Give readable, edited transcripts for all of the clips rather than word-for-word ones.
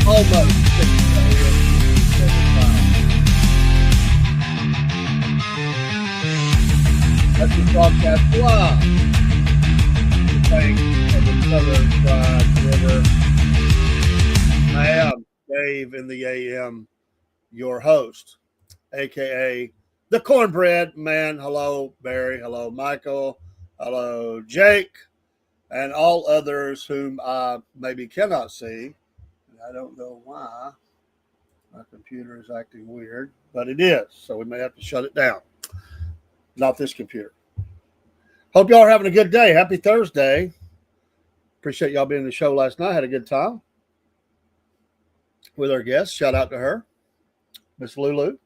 Almost 6 a.m. That's the broadcast live. The bank of the Southern Fried River. I am Dave in the AM, your host, aka the Cornbread Man. Hello, Barry. Hello, Michael. Hello, Jake, and all others whom I maybe cannot see. I don't know why my computer is acting weird, but it is, so we may have to shut it down. Not this computer. Hope y'all are having a good day. Happy Thursday. Appreciate y'all being in the show last night. Had a good time with our guest. Shout out to her, Miss Lulu.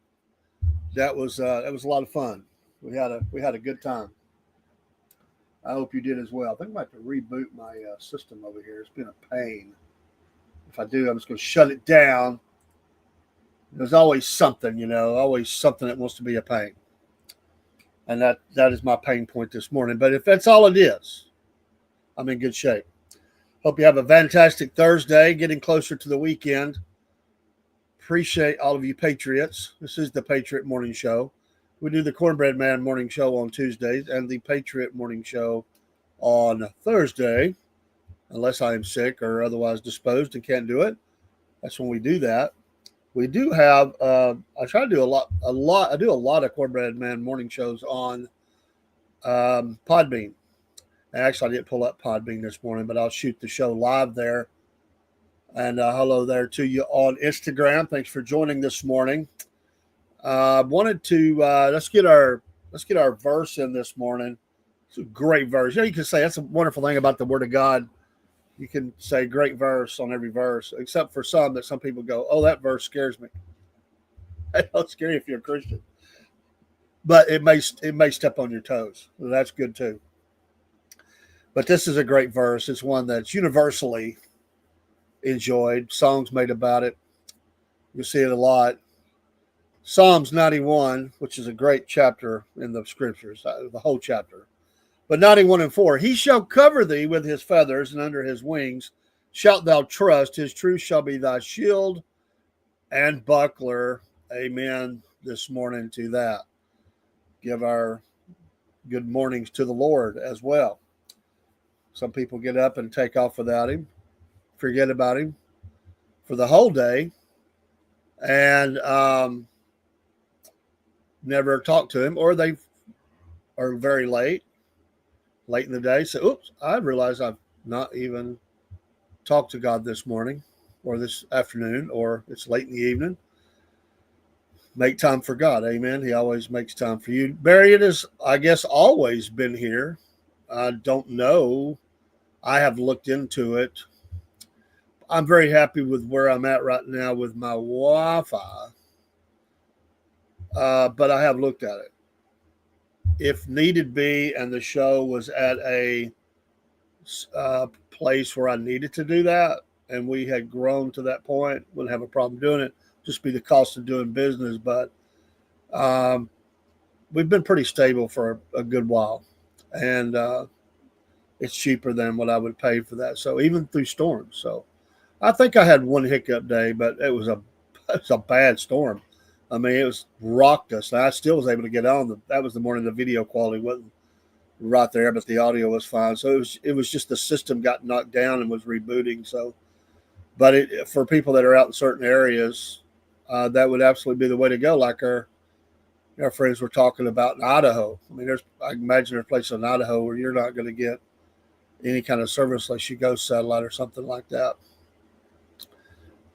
That was a lot of fun. We had a good time. I hope you did as well. I think I might have to reboot my system over here. It's been a pain. If I do, I'm just going to shut it down. There's always something, always something that wants to be a pain. And that is my pain point this morning. But if that's all it is, I'm in good shape. Hope you have a fantastic Thursday, getting closer to the weekend. Appreciate all of you Patriots. This is the Patriot Morning Show. We do the Cornbread Man Morning Show on Tuesdays and the Patriot Morning Show on Thursday. Unless I am sick or otherwise disposed and can't do it. That's when we do that. We do have, I try to do I do a lot of Cornbread Man morning shows on Podbean. And actually, I didn't pull up Podbean this morning, but I'll shoot the show live there. And hello there to you on Instagram. Thanks for joining this morning. Wanted to, let's get our verse in this morning. It's a great verse. You can say that's a wonderful thing about the Word of God. You can say great verse on every verse, except for some people go, oh, that verse scares me. It don't scare you if you're a Christian. But it may step on your toes. So that's good too. But this is a great verse. It's one that's universally enjoyed. Songs made about it. You see it a lot. Psalms 91, which is a great chapter in the scriptures, the whole chapter. But 91:4, he shall cover thee with his feathers, and under his wings shalt thou trust. His truth shall be thy shield and buckler. Amen this morning to that. Give our good mornings to the Lord as well. Some people get up and take off without him, forget about him for the whole day, and never talk to him, or they are very late in the day. So, oops, I realize I've not even talked to God this morning or this afternoon, or it's late in the evening. Make time for God. Amen. He always makes time for you. Barry, it has, I guess, always been here. I don't know. I have looked into it. I'm very happy with where I'm at right now with my Wi-Fi. But I have looked at it. If needed be, and the show was at a place where I needed to do that, and we had grown to that point, wouldn't have a problem doing it. Just be the cost of doing business. But we've been pretty stable for a good while, and it's cheaper than what I would pay for that. So even through storms. So I think I had one hiccup day, but it was a bad storm. I mean, it was rocked us. I still was able to get on. That was the morning the video quality wasn't right there, but the audio was fine. So it was just the system got knocked down and was rebooting. So, but for people that are out in certain areas, that would absolutely be the way to go. Like our friends were talking about in Idaho. I mean, I imagine there's places in Idaho where you're not going to get any kind of service unless you go satellite or something like that.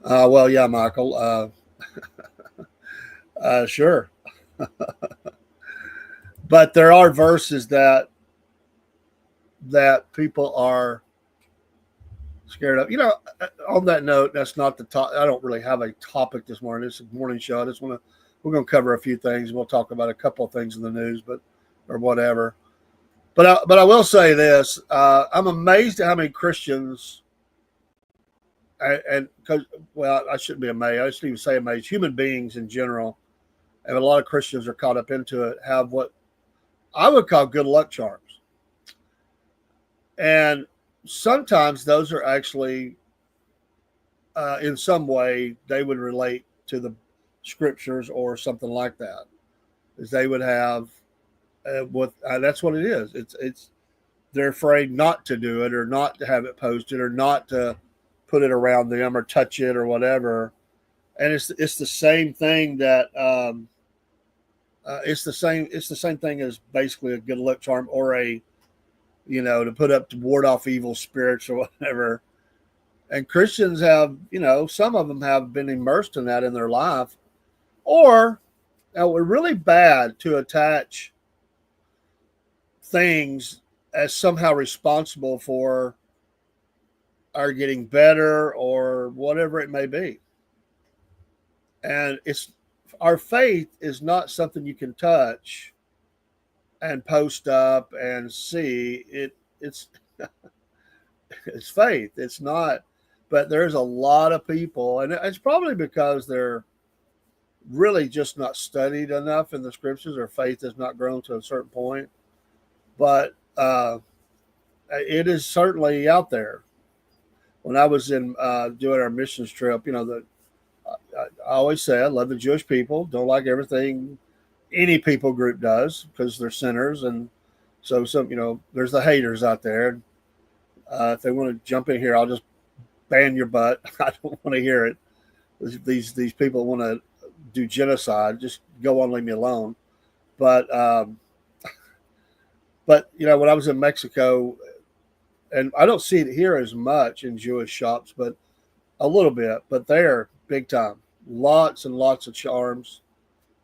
Well, yeah, Michael. Sure. But there are verses that people are scared of. On that note, that's not the top. I don't really have a topic this morning. It's a morning show. We're going to cover a few things. We'll talk about a couple of things in the news, or whatever. But I will say this. I'm amazed at how many Christians, and because, well, I shouldn't be amazed. I shouldn't even say amazed. Human beings in general, and a lot of Christians are caught up into it, have what I would call good luck charms. And sometimes those are actually in some way they would relate to the scriptures or something like that. Is they would have what that's what it is. It's they're afraid not to do it or not to have it posted or not to put it around them or touch it or whatever. And it's the same thing that it's the same thing as basically a good luck charm or a to put up to ward off evil spirits or whatever. And Christians have some of them have been immersed in that in their life, or we're really bad to attach things as somehow responsible for our getting better or whatever it may be. And it's our faith is not something you can touch and post up and see. It's it's faith. It's not, but there's a lot of people, and it's probably because they're really just not studied enough in the scriptures, or faith has not grown to a certain point. But it is certainly out there. When I was in doing our missions trip, I always say I love the Jewish people. Don't like everything any people group does because they're sinners, and so there's the haters out there. If they want to jump in here, I'll just ban your butt. I don't want to hear it. These people want to do genocide. Just go on, leave me alone. But when I was in Mexico, and I don't see it here as much in Jewish shops, but a little bit. But there, big time, lots and lots of charms.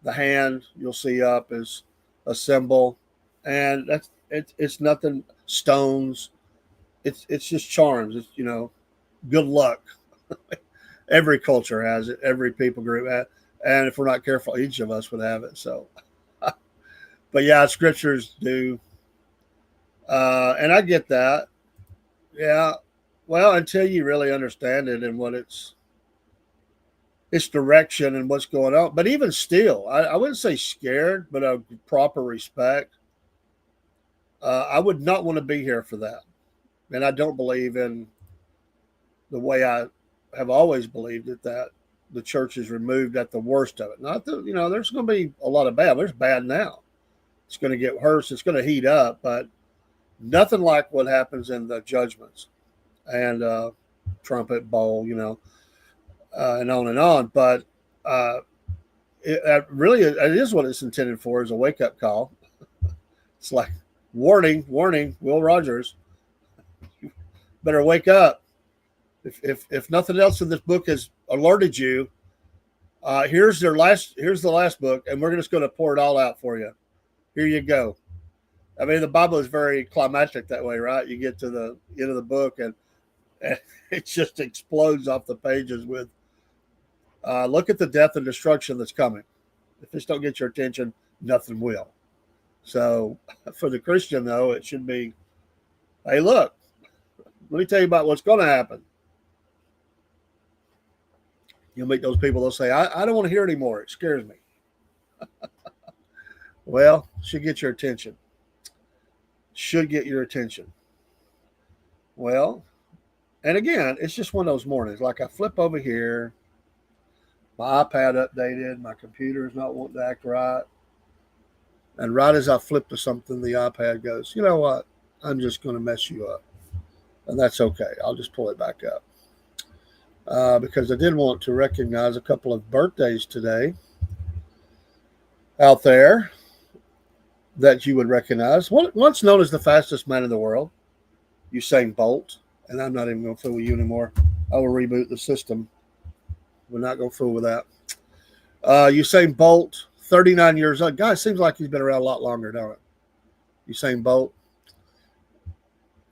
The hand you'll see up is a symbol, and it's nothing stones. It's just charms. It's good luck. Every culture has it. Every people group has it. And if we're not careful, each of us would have it. So, but yeah, scriptures do. And I get that. Yeah. Well, until you really understand it and what its direction and what's going on. But even still, I wouldn't say scared, but a proper respect. I would not want to be here for that. And I don't believe in the way I have always believed it, that the church is removed at the worst of it. Not that, there's going to be a lot of bad. There's bad now. It's going to get worse. It's going to heat up, but nothing like what happens in the judgments and trumpet bowl, and on and on. But it is what it's intended for, is a wake-up call. It's like, warning, Will Rogers, better wake up. If nothing else in this book has alerted you, here's the last book, and we're just going to pour it all out for you. Here you go. I mean, the Bible is very climactic that way, right? You get to the end of the book, and it just explodes off the pages with, look at the death and destruction that's coming. If this don't get your attention, nothing will. So for the Christian, though, it should be, hey, look, let me tell you about what's going to happen. You'll meet those people, they'll say, I don't want to hear it anymore. It scares me. Well, should get your attention. Should get your attention. Well, and again, it's just one of those mornings. Like, I flip over here, my iPad updated, my computer is not wanting to act right. And right as I flip to something, the iPad goes, you know what? I'm just going to mess you up. And that's okay. I'll just pull it back up. Because I did want to recognize a couple of birthdays today out there that you would recognize. Once known as the fastest man in the world, Usain Bolt. And I'm not even going to fool with you anymore. I will reboot the system. We're not going to fool with that. Usain Bolt, 39 years old. Guy, seems like he's been around a lot longer, don't it? Usain Bolt.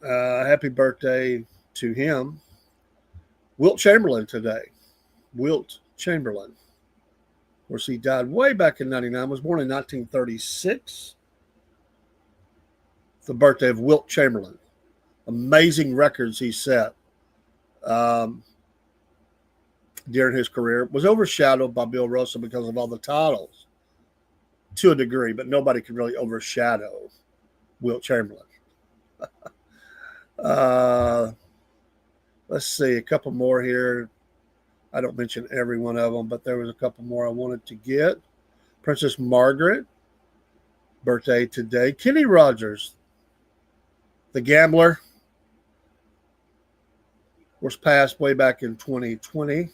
Happy birthday to him. Wilt Chamberlain today. Wilt Chamberlain. Of course, he died way back in 99. Was born in 1936. The birthday of Wilt Chamberlain. Amazing records he set during his career. Was overshadowed by Bill Russell because of all the titles to a degree, but nobody could really overshadow Wilt Chamberlain. Let's see, a couple more here. I don't mention every one of them, but there was a couple more I wanted to get. Princess Margaret, birthday today. Kenny Rogers, the gambler, was passed way back in 2020.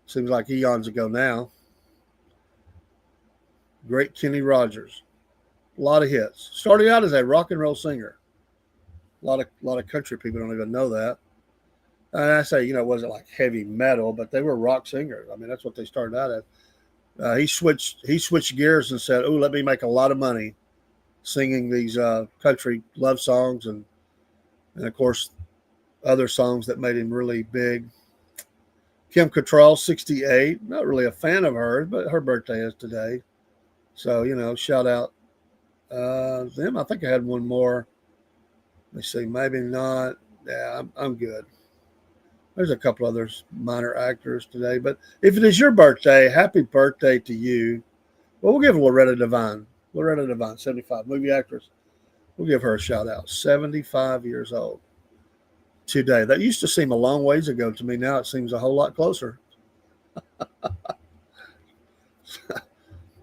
Seems like eons ago now. Great Kenny Rogers. A lot of hits. Started out as a rock and roll singer. A lot of country people don't even know that. And I say, it wasn't like heavy metal, but they were rock singers. I mean, that's what they started out as. He switched gears and said, "Oh, let me make a lot of money singing these country love songs and of course other songs that made him really big." Kim Cattrall, 68. Not really a fan of hers, but her birthday is today. So, shout out them. I think I had one more. Let's see, maybe not. Yeah, I'm good. There's a couple others, minor actors today. But if it is your birthday, happy birthday to you. Well, we'll give Loretta Devine. Loretta Devine, 75, movie actress. We'll give her a shout out. 75 years old today. That used to seem a long ways ago to me. Now it seems a whole lot closer.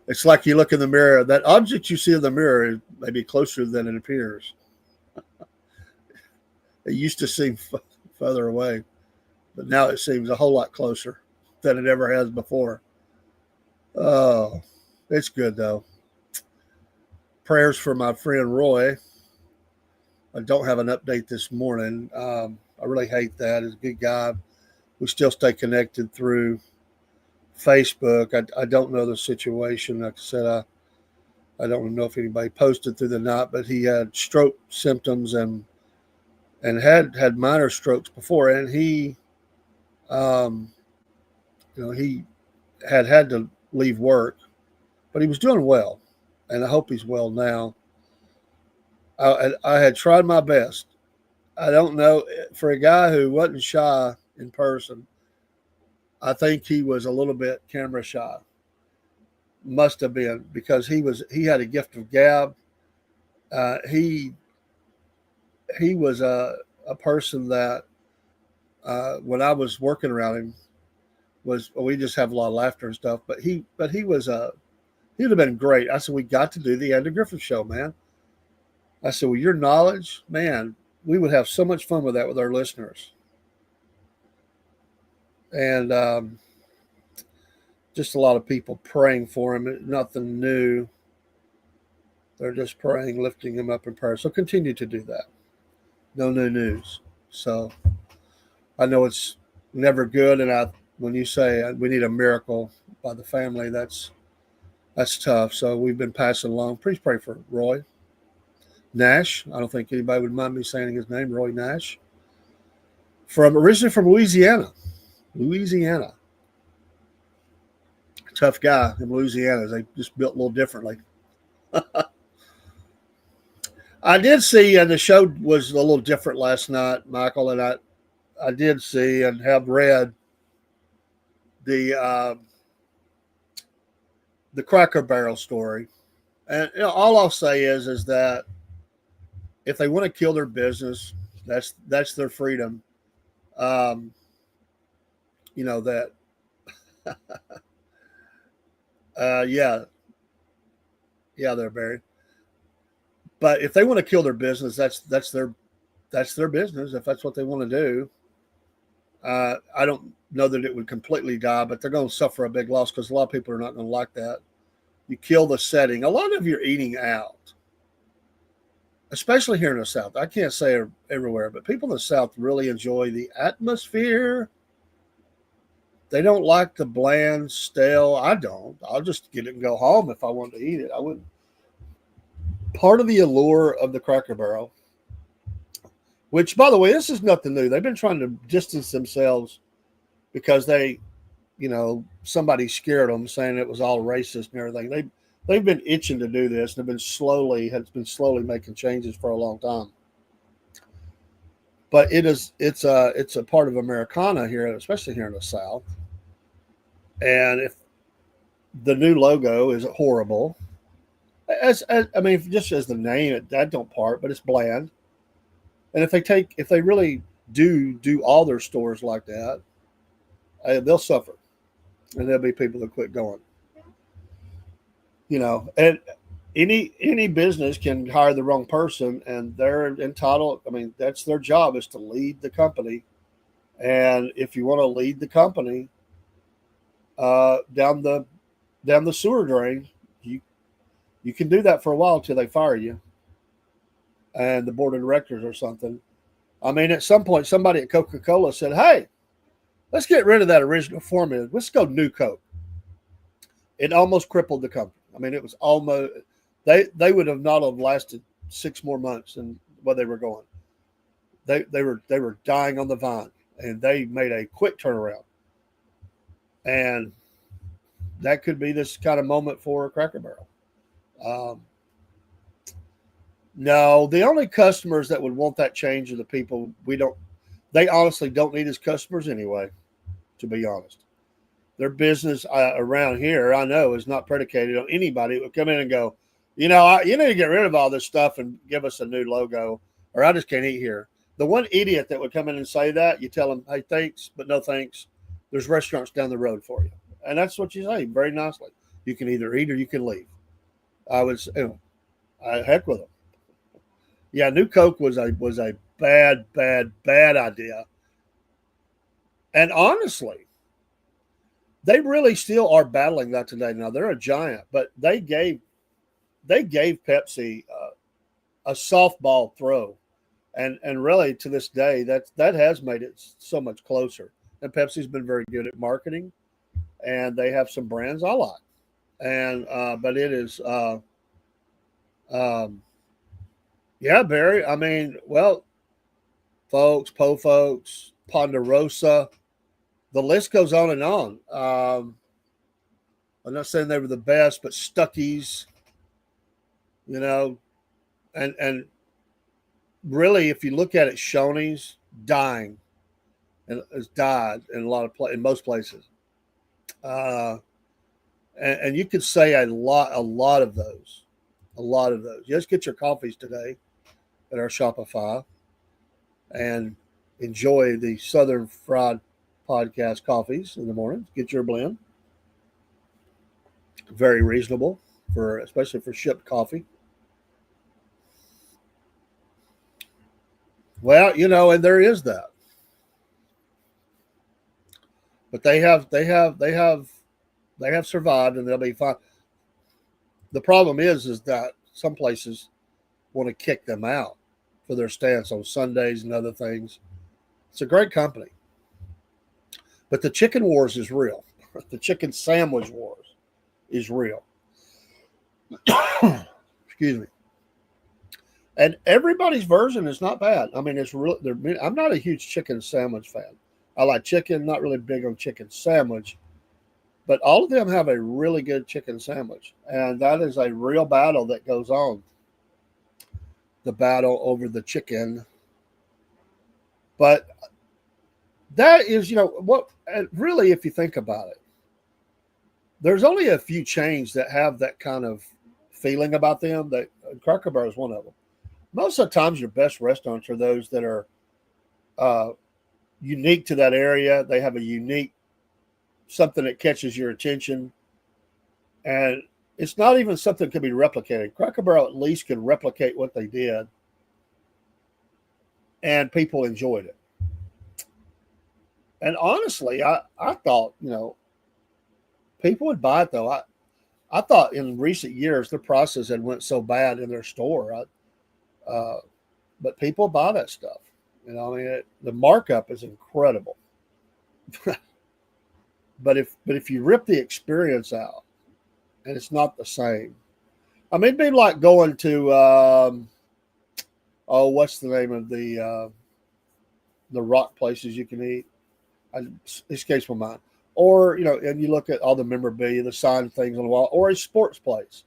It's like you look in the mirror. That object you see in the mirror is maybe closer than it appears. It used to seem further away, but now it seems a whole lot closer than it ever has before. Oh, it's good, though. Prayers for my friend Roy. I don't have an update this morning. I really hate that. He's a good guy. We still stay connected through Facebook. I don't know the situation. Like I said, I don't know if anybody posted through the night, but he had stroke symptoms and had minor strokes before, and he he had to leave work, but he was doing well, and I hope he's well now. I had tried my best. I don't know, for a guy who wasn't shy in person, I think he was a little bit camera shy. Must have been, because he had a gift of gab. He was a person that when I was working around him we just have a lot of laughter and stuff. But he was he'd have been great. I said, we got to do the Andy Griffith Show, man. I said, well, your knowledge, man, we would have so much fun with that with our listeners. And just a lot of people praying for him. Nothing new. They're just praying, lifting him up in prayer. So continue to do that. No new news. So I know it's never good. And when you say we need a miracle by the family, that's tough. So we've been passing along. Please pray for Roy Nash. I don't think anybody would mind me saying his name, Roy Nash. Originally from Louisiana. Tough guy in Louisiana. They just built a little differently. I did see, and the show was a little different last night, Michael, and I did see and have read the Cracker Barrel story. And all I'll say is that if they want to kill their business, that's their freedom. That yeah, they're buried. But if they want to kill their business, that's their business. If that's what they want to do, I don't know that it would completely die, but they're going to suffer a big loss because a lot of people are not going to like that. You kill the setting. A lot of you're eating out, especially here in the South. I can't say everywhere, but people in the South really enjoy the atmosphere. They don't like the bland, stale. I don't. I'll just get it and go home if I want to eat it. I wouldn't. Part of the allure of the Cracker Barrel, which, by the way, this is nothing new. They've been trying to distance themselves because somebody scared them, saying it was all racist and everything. They've been itching to do this, and have been slowly making changes for a long time. But it's a part of Americana here, especially here in the South. And if the new logo is horrible, just as the name, that don't part, but it's bland. And if they really do all their stores like that, they'll suffer, and there'll be people that quit going. And any business can hire the wrong person, and they're entitled. I mean, that's their job, is to lead the company. And if you want to lead the company down the sewer drain, you can do that for a while till they fire you and the board of directors or something. I mean, at some point, somebody at Coca-Cola said, "Hey, let's get rid of that original formula. Let's go new Coke." It almost crippled the company. I mean, it was almost they would have not have lasted 6 more months than where they were going. They were dying on the vine, and they made a quick turnaround. And that could be this kind of moment for Cracker Barrel. Um, no, the only customers that would want that change are the people we don't. They honestly don't need as customers anyway. To be honest, their business around here, I know, is not predicated on anybody that would come in and go, you need to get rid of all this stuff and give us a new logo, or I just can't eat here. The one idiot that would come in and say that, you tell them, "Hey, thanks, but no thanks. There's restaurants down the road for you," and that's what you say very nicely. You can either eat or you can leave. I was, heck with them. Yeah, New Coke was a bad, bad, bad idea, and honestly, they really still are battling that today. Now they're a giant, but they gave Pepsi a softball throw, and really to this day that has made it so much closer. And Pepsi's been very good at marketing, and they have some brands I like. And but it is, um, yeah, Barry. I mean, well, folks, Ponderosa, the list goes on and on. I'm not saying they were the best, but Stuckey's, you know, and really, if you look at it, Shoney's dying and has died in a lot of in most places. Uh, and you could say a lot of those, a lot of those. Just get your coffees today at our Shopify and enjoy the Southern Fried Podcast coffees in the morning. Get your blend, very reasonable for especially for shipped coffee. Well, and there is that, but they have survived, and they'll be fine. The problem is that some places want to kick them out for their stance on Sundays and other things. It's a great company, but the chicken wars is real. The chicken sandwich wars is real. Excuse me. And everybody's version is not bad. I mean, it's real. I'm not a huge chicken sandwich fan. I like chicken, not really big on chicken sandwich, but all of them have a really good chicken sandwich, and that is a real battle that goes on. The battle over the chicken, but that is, what really, if you think about it, there's only a few chains that have that kind of feeling about them. That Cracker Barrel is one of them. Most of the times, your best restaurants are those that are uh, unique to that area. They have a unique something that catches your attention, and it's not even something that can be replicated. Cracker Barrel at least can replicate what they did, and people enjoyed it. And honestly, I thought, people would buy it, though. I thought in recent years the prices had went so bad in their store. But people buy that stuff. I mean, the markup is incredible. But if you rip the experience out, and it's not the same. I mean, it'd be like going to what's the name of the rock places you can eat? It escapes my mind. Or and you look at all the memorabilia, the signed things on the wall, or a sports place.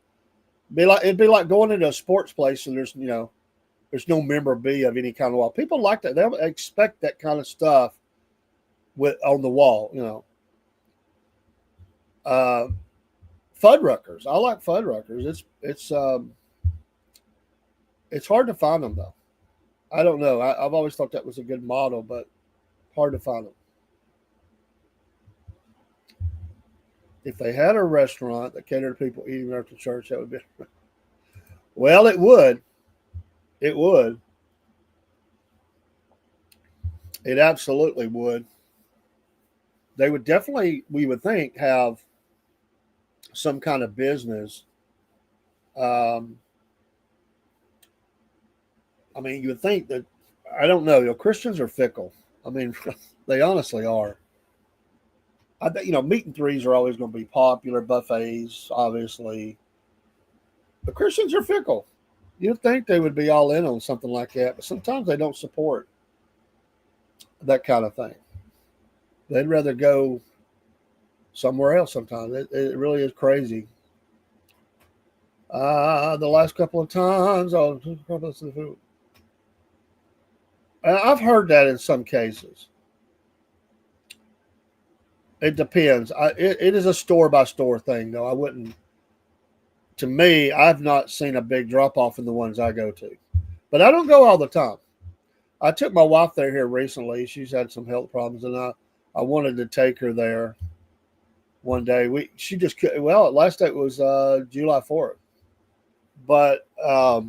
It'd be like going into a sports place and there's no memorabilia of any kind of wall. People like that. They expect that kind of stuff on the wall. Uh, Fuddruckers. I like Fuddruckers. It's hard to find them though. I don't know. I've always thought that was a good model, but hard to find them. If they had a restaurant that catered to people eating after church, that would be well. It would. It would. It absolutely would. They would definitely, we would think, have some kind of business. Um, I mean, you would think that, I don't know, Christians are fickle. I mean, they honestly are. I think, meat and threes are always going to be popular, buffets, obviously. But Christians are fickle. You'd think they would be all in on something like that, but sometimes they don't support that kind of thing. They'd rather go somewhere else sometimes. It really is crazy. The last couple of times, I've heard that in some cases. It depends. It is a store by store thing, though. I wouldn't. To me, I've not seen a big drop off in the ones I go to, but I don't go all the time. I took my wife there here recently. She's had some health problems, and I wanted to take her there one day. She just couldn't. Well, last day was July 4th, but I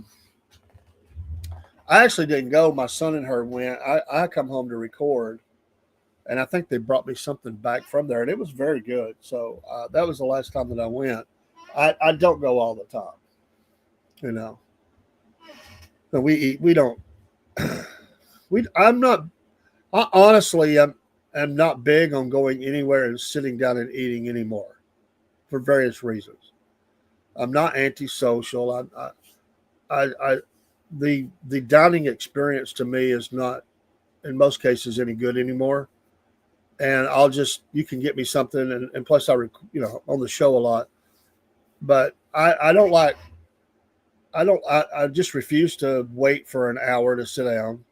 actually didn't go. My son and her went. I come home to record, and I think they brought me something back from there, and it was very good. So that was the last time that I went. I don't go all the time, you know. But we eat. We don't. I'm not. I honestly am not big on going anywhere and sitting down and eating anymore, for various reasons. I'm not antisocial. I the dining experience to me is not in most cases any good anymore. And you can get me something, and plus on the show a lot, but I don't like, I just refuse to wait for an hour to sit down.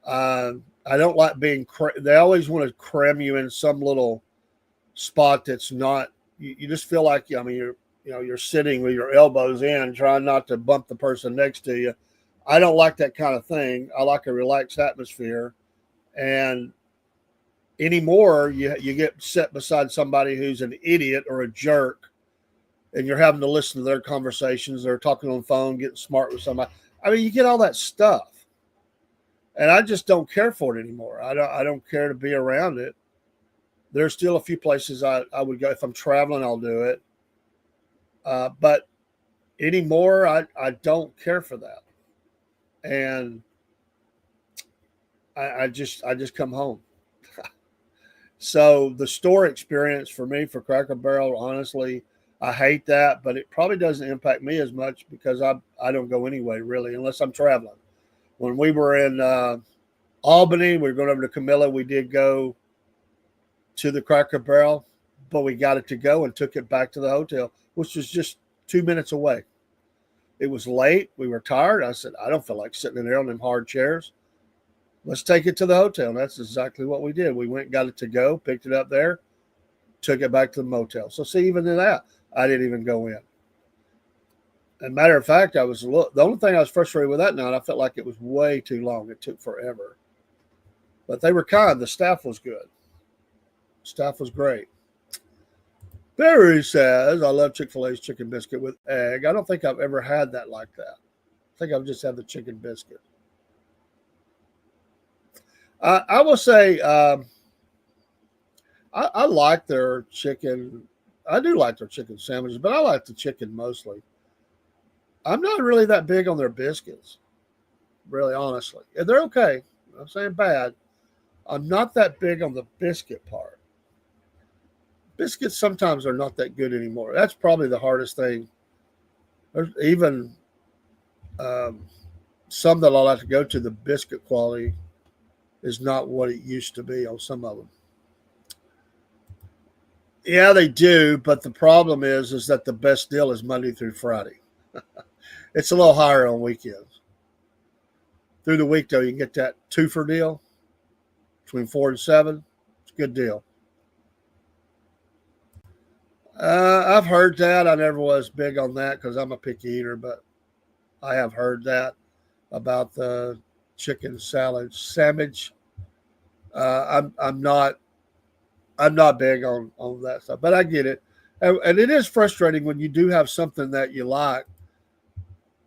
I don't like they always want to cram you in some little spot that's not, you just feel like, I mean, you're sitting with your elbows in, trying not to bump the person next to you. I don't like that kind of thing. I like a relaxed atmosphere. And anymore, you get set beside somebody who's an idiot or a jerk, and you're having to listen to their conversations. They're talking on the phone, getting smart with somebody. I mean, you get all that stuff, and I just don't care for it anymore. I don't care to be around it. There's still a few places I would go if I'm traveling. I'll do it, but anymore, I don't care for that, and I just come home. So the store experience for me for Cracker Barrel, honestly, I hate that, but it probably doesn't impact me as much because I don't go anyway, really, unless I'm traveling. When we were in Albany, we were going over to Camilla. We did go to the Cracker Barrel, but we got it to go and took it back to the hotel, which was just 2 minutes away. It was late. We were tired. I said, I don't feel like sitting in there on them hard chairs. Let's take it to the hotel. And that's exactly what we did. We went, got it to go, picked it up there, took it back to the motel. So see, even in that, I didn't even go in. As a matter of fact, the only thing I was frustrated with that night, I felt like it was way too long. It took forever. But they were kind. The staff was good. Staff was great. Barry says, I love Chick-fil-A's chicken biscuit with egg. I don't think I've ever had that like that. I think I've just had the chicken biscuit. I will say I like their chicken. I do like their chicken sandwiches, but I like the chicken mostly. I'm not really that big on their biscuits, really, honestly. They're okay. I'm not saying bad. I'm not that big on the biscuit part. Biscuits sometimes are not that good anymore. That's probably the hardest thing. There's even some that I like to go to, the biscuit quality is not what it used to be on some of them. Yeah, they do, but the problem is that the best deal is Monday through Friday. It's a little higher on weekends. Through the week, though, you can get that two-for deal between 4 and 7. It's a good deal. I've heard that. I never was big on that because I'm a picky eater, but I have heard that about the chicken salad sandwich. I'm not big on that stuff, but I get it. And it is frustrating when you do have something that you like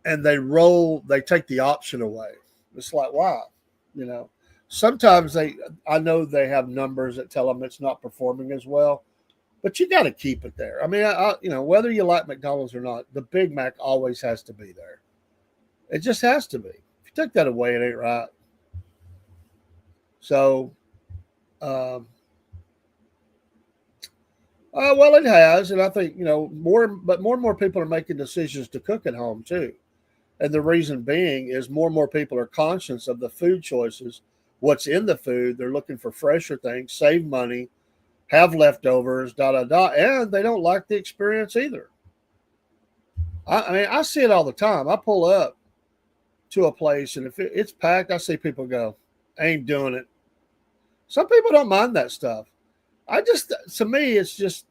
and they take the option away. It's like, wow, you know. Sometimes I know they have numbers that tell them it's not performing as well, but you got to keep it there. I mean, whether you like McDonald's or not, the Big Mac always has to be there. It just has to be. If you take that away, it ain't right. So, um, well, it has, and I think more and more people are making decisions to cook at home too. And the reason being is more and more people are conscious of the food choices, what's in the food. They're looking for fresher things, save money, have leftovers, da da da, and they don't like the experience either. I mean, I see it all the time. I pull up to a place, and if it's packed, I see people go, "Ain't doing it." Some people don't mind that stuff. To me, it's just,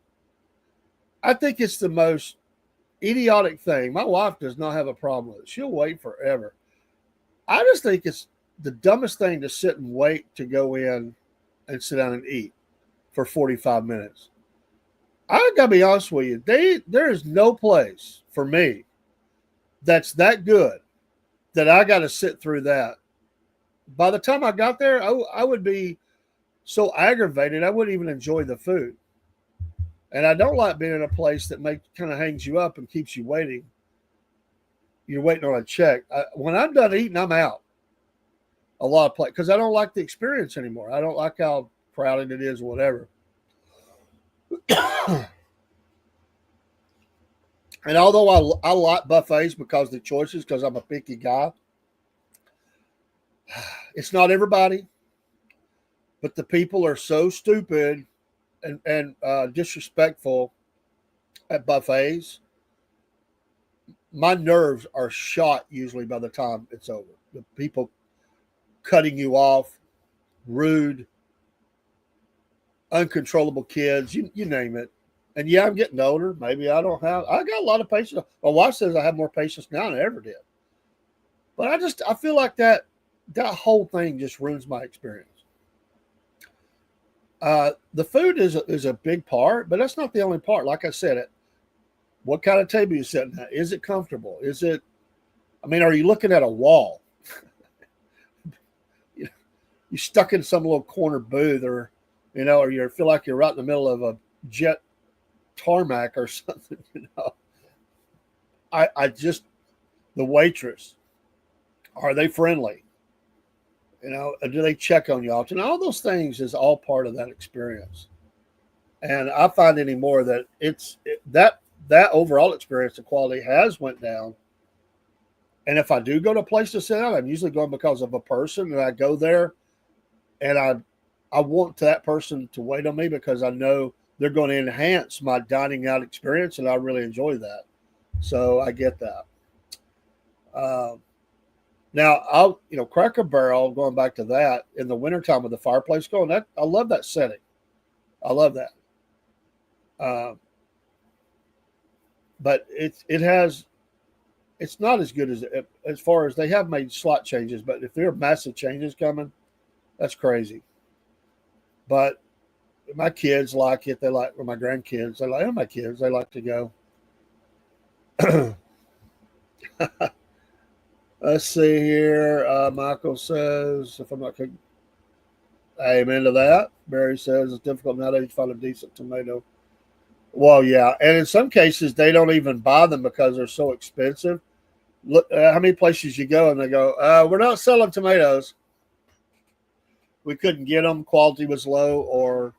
I think it's the most idiotic thing. My wife does not have a problem with it. She'll wait forever. I just think it's the dumbest thing to sit and wait to go in and sit down and eat for 45 minutes. I gotta be honest with you. There is no place for me that's that good that I got to sit through that. By the time I got there, I would be so aggravated I wouldn't even enjoy the food. And I don't like being in a place that kind of hangs you up and keeps you waiting. You're waiting on a check. When I'm done eating, I'm out. A lot of places because I don't like the experience anymore. I don't like how crowded it is, or whatever. And although I like buffets because of the choices, because I'm a picky guy, it's not everybody. But the people are so stupid and disrespectful at buffets. My nerves are shot usually by the time it's over. The people cutting you off, rude, uncontrollable kids, you name it. And yeah, I'm getting older. Maybe I got a lot of patience. My wife says I have more patience now than I ever did. But I feel like that whole thing just ruins my experience. The food is a big part, but that's not the only part. Like I said, what kind of table you sitting at? Is it comfortable? I mean, are you looking at a wall? You stuck in some little corner booth, or you feel like you're right in the middle of a jet tarmac or something. I just the waitress, are they friendly? Do they check on you often? All those things is all part of that experience. And I find anymore that that overall experience, the quality has went down. And if I do go to a place to sit down, I'm usually going because of a person, and I go there and I want that person to wait on me because I know they're going to enhance my dining out experience, and I really enjoy that. So I get that. Now, Cracker Barrel, going back to that, in the wintertime with the fireplace going, I love that setting. I love that. But it's not as good as far as they have made slight changes, but if there are massive changes coming, that's crazy. But my kids like it. Or my grandkids, my kids, they like to go. Let's see here. Michael says, if I'm not cooking, amen to that. Barry says it's difficult nowadays to find a decent tomato. Well, yeah. And in some cases, they don't even buy them because they're so expensive. Look how many places you go and they go, we're not selling tomatoes. We couldn't get them. Quality was low, or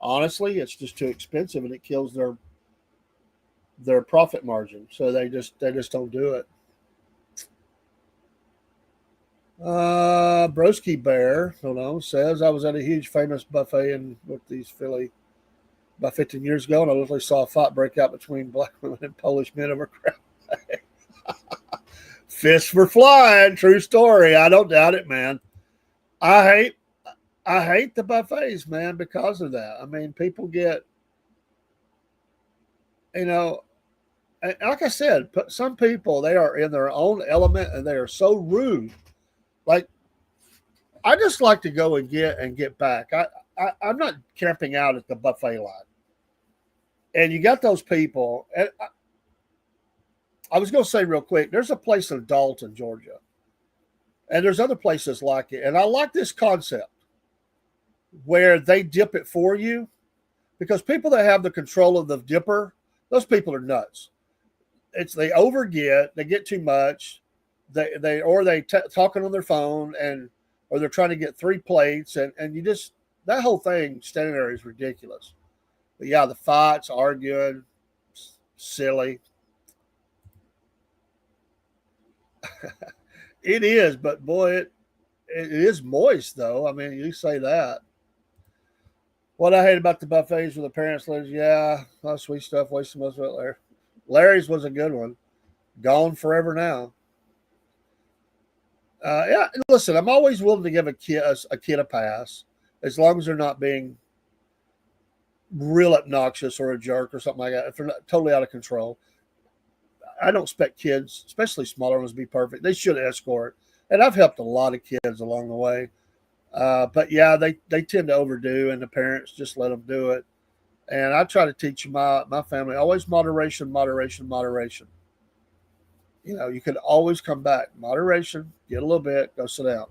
honestly, it's just too expensive and it kills their profit margin. So they just don't do it. Broski Bear, hold on, says I was at a huge famous buffet with these Philly about 15 years ago, and I literally saw a fight break out between black women and Polish men over crowd. Fists were flying. True story. I don't doubt it, man. I hate the buffets, man, because of that. I mean, people get, like I said, some people, they are in their own element and they are so rude. Like, I just like to go and get back. I'm not camping out at the buffet line. And you got those people. And I was going to say real quick, there's a place in Dalton, Georgia, and there's other places like it. And I like this concept where they dip it for you, because people that have the control of the dipper, those people are nuts. They overget, they get too much, they talking on their phone, or they're trying to get 3 plates, and you just, that whole thing standing there is ridiculous. But yeah, the fights, arguing, silly. It is, but boy, it is moist though. I mean, you say that. What I hate about the buffets with the parents lives, yeah, a lot of sweet stuff, wasting most of it there. Larry's was a good one. Gone forever now. Yeah, listen, I'm always willing to give a kid a pass, as long as they're not being real obnoxious or a jerk or something like that. If they're not totally out of control, I don't expect kids, especially smaller ones, to be perfect. They should escort, and I've helped a lot of kids along the way. But yeah, they tend to overdo, and the parents just let them do it. And I try to teach my family always moderation, moderation, moderation. You could always come back. Moderation, get a little bit, go sit down.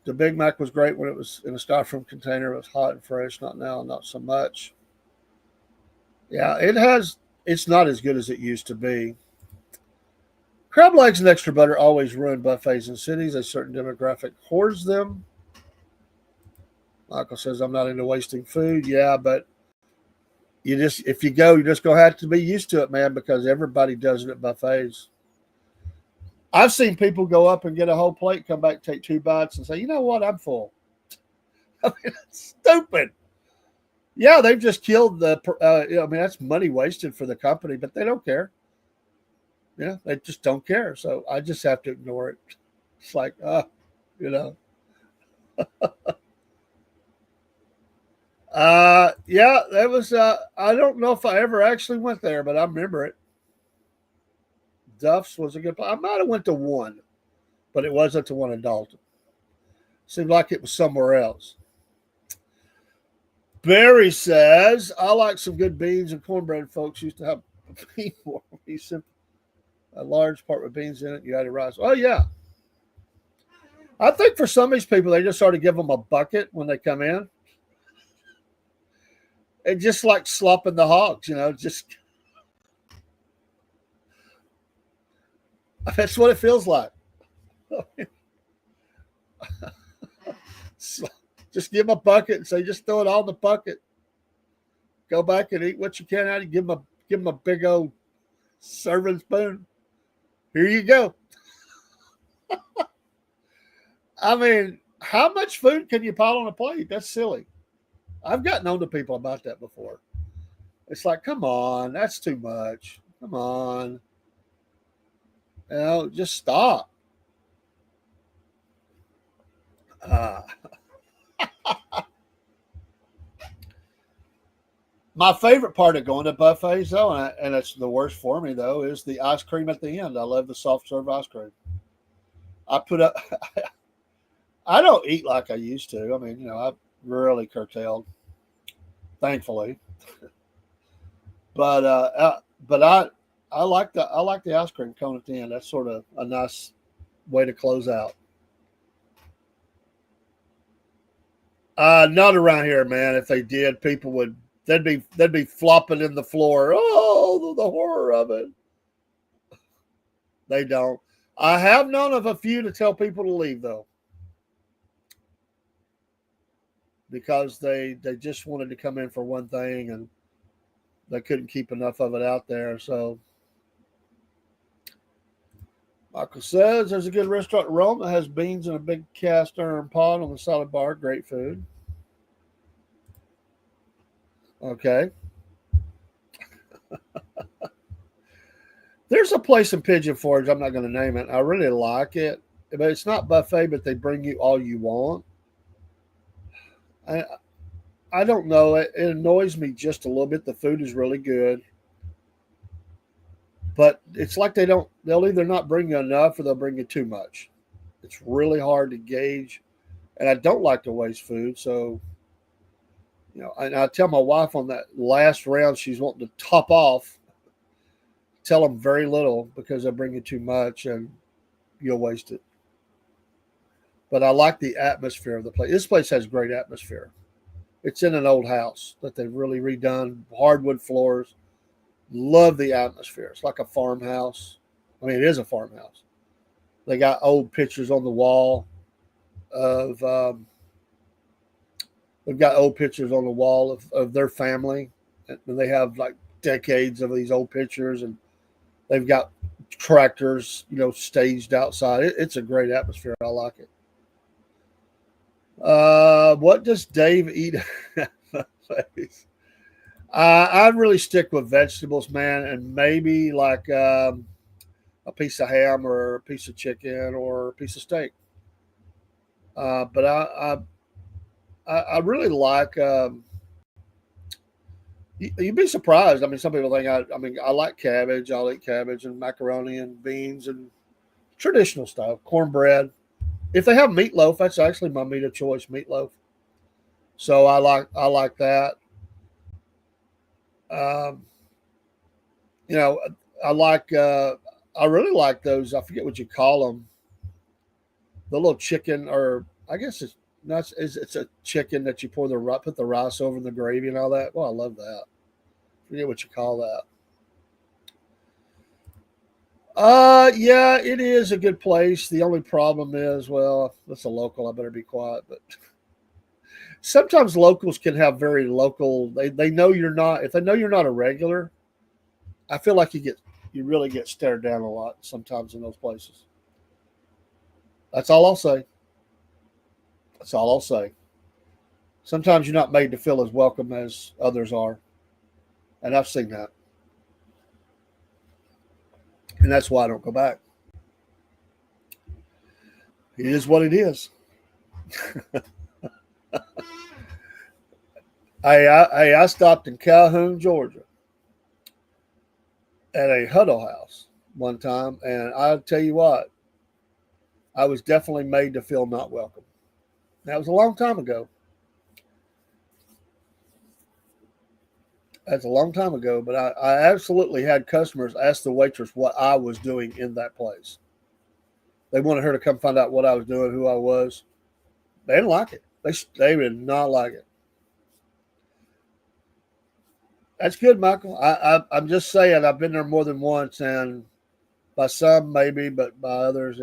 The Big Mac was great when it was in a styrofoam container. It was hot and fresh. Not now, not so much. Yeah, it's not as good as it used to be. Crab legs and extra butter always ruin buffets in cities. A certain demographic hoards them. Michael says, I'm not into wasting food. Yeah, but if you go, you're just going to have to be used to it, man, because everybody does it at buffets. I've seen people go up and get a whole plate, come back, take 2 bites, and say, you know what, I'm full. I mean, it's stupid. Yeah, they've just killed that's money wasted for the company, but they don't care. They just don't care. So I just have to ignore it. It's like, you know. Yeah, that was, I don't know if I ever actually went there, but I remember it. Duff's was a good place. I might have went to one, but it wasn't the one in Dalton. Seemed like it was somewhere else. Barry says, I like some good beans and cornbread. Folks used to have a bean for me. A large part with beans in it. You had to rice. Oh, yeah. I think for some of these people, they just sort of give them a bucket when they come in. And just like slopping the hogs, just. That's what it feels like. Just give them a bucket and say, just throw it all in the bucket. Go back and eat what you can out of it. Give them a big old serving spoon. Here you go. I mean, how much food can you pile on a plate? That's silly. I've gotten on to people about that before. It's like, come on, that's too much. Come on. Just stop. My favorite part of going to buffets, though, and it's the worst for me, though, is the ice cream at the end. I love the soft serve ice cream. I don't eat like I used to. I mean, I've really curtailed, thankfully. But I like the ice cream cone at the end. That's sort of a nice way to close out. Not around here, man. If they did, people would they'd be flopping in the floor. Oh, the horror of it. They don't. I have known of a few to tell people to leave, though, because they just wanted to come in for one thing and they couldn't keep enough of it out there. So Michael says there's a good restaurant in Rome that has beans in a big cast iron pot on the salad bar. Great food. Okay. There's a place in Pigeon Forge. I'm not going to name it. I really like it, but it's not buffet, but they bring you all you want. I don't know. It annoys me just a little bit. The food is really good, but it's like they'll either not bring you enough or they'll bring you too much. It's really hard to gauge, and I don't like to waste food. So And I tell my wife on that last round she's wanting to top off, tell them very little because they'll bring you too much and you'll waste it. But I like the atmosphere of the place. This place has great atmosphere. It's in an old house that they've really redone, hardwood floors. Love the atmosphere. It's like a farmhouse. I mean, it is a farmhouse. They got old pictures on the wall of. They've got old pictures on the wall of their family, and they have like decades of these old pictures, and they've got tractors, staged outside. It's a great atmosphere. I like it. What does Dave eat? I really stick with vegetables, man, and maybe like a piece of ham or a piece of chicken or a piece of steak. But I really like. You'd be surprised. I mean, some people think I like cabbage. I'll eat cabbage and macaroni and beans and traditional stuff, cornbread. If they have meatloaf, that's actually my meat of choice, meatloaf. So I like that. Um, you know, I like I really like those. I forget what you call them. The little chicken, or I guess it's not. It's a chicken that you put the rice over in the gravy and all that. Well, I love that. I forget what you call that. Yeah, it is a good place. The only problem is, well, that's a local. I better be quiet. But sometimes locals can have very local. They know you're not. If they know you're not a regular, I feel like you really get stared down a lot sometimes in those places. That's all I'll say. That's all I'll say. Sometimes you're not made to feel as welcome as others are, and I've seen that, and that's why I don't go back. It is what it is. I stopped in Calhoun, Georgia, at a Huddle House one time, and I'll tell you what, I was definitely made to feel not welcome. That was a long time ago. That's a long time ago, but I absolutely had customers ask the waitress what I was doing in that place. They wanted her to come find out what I was doing, who I was. They didn't like it. They did not like it. That's good, Michael. I'm just saying I've been there more than once, and by some maybe, but by others,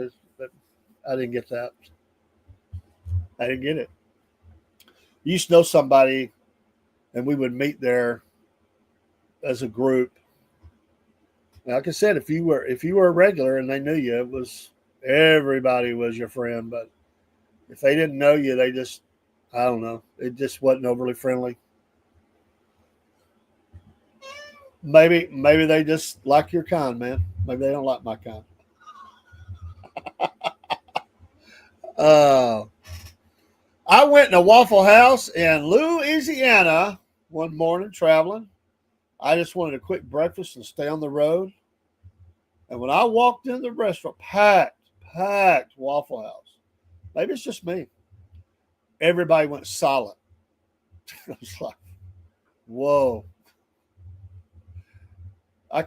I didn't get that. I didn't get it. You used to know somebody, and we would meet there as a group. Like I said, if you were a regular and they knew you, it was everybody was your friend. But if they didn't know you, they just, I don't know, it just wasn't overly friendly. Maybe they just like your kind, man. Maybe they don't like my kind. Uh, I went in a Waffle House in Louisiana one morning traveling. I just wanted a quick breakfast and stay on the road. And when I walked in the restaurant, packed Waffle House. Maybe it's just me. Everybody went silent. I was like, whoa. I